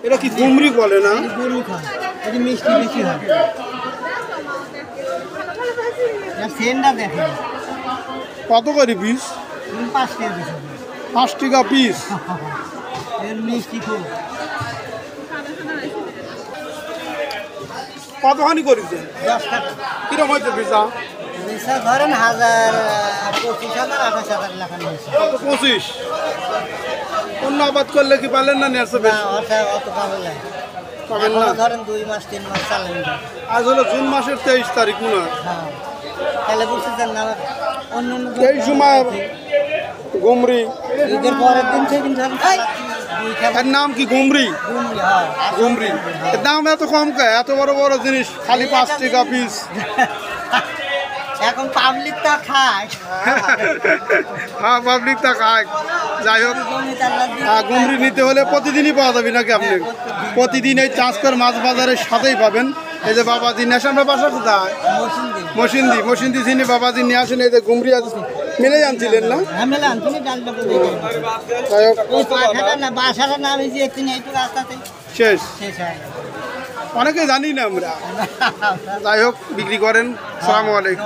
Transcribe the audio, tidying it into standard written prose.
এটা কি গুমরি বলে না? গরু খায়, এটি মিষ্টি বেশি হয়। সেন্টটা দেখেন কত করে পিস? 5 টাকা পিস হবে। 5 টাকা পিস। এর মিষ্টি খুব। কতখানি করেছেন? 10 টাকা। কিরকম হয়েছে পিসা? পিসা ধরেন 1000, 25,000, 28,000 লেখানো হয়েছে। 25। অন্য আবাদ করলে কি পালেন না নেড়ছে না, বেশি? অত পাবে না। পাবেন না। এখনো ধরেন 2 মাস 3 মাস চালান যায়। আজ হলো জুন মাসের 23 তারিখ মনে হয়। হ্যাঁ, তাহলে বুঝতেছেন না অন্য এই সময় গুমরি, ঈদের পরের দিন সেদিন ধরেন দুই খাবার এর নাম কি গুমরি? গুমরি হয়। গুমরি এর দাম এত কম কে? এত বড় বড় জিনিস খালি 5 টাকা পিস। এখন পাবলিক তা খায়। হ্যাঁ, পাবলিক তা খায়। যাই হোক, গুমরি নিতে হলে প্রতিদিনই পাওয়া যাবে নাকি আপনি? প্রতিদিন এই ট্রান্সফার মাছ বাজারের সাথেই পাবেন। এই যে বাবাজি নিয়ে আসেন, আমরা বাসা কোথায়? মসিন্দি চিনি বাবাজি নিয়ে আসেন। এই যে গুমরি আজ মিলে আনছিলেন না? যাই হোক, শেষ অনেকে জানি না আমরা। যাই হোক, বিক্রি করেন। আসসালামু আলাইকুম।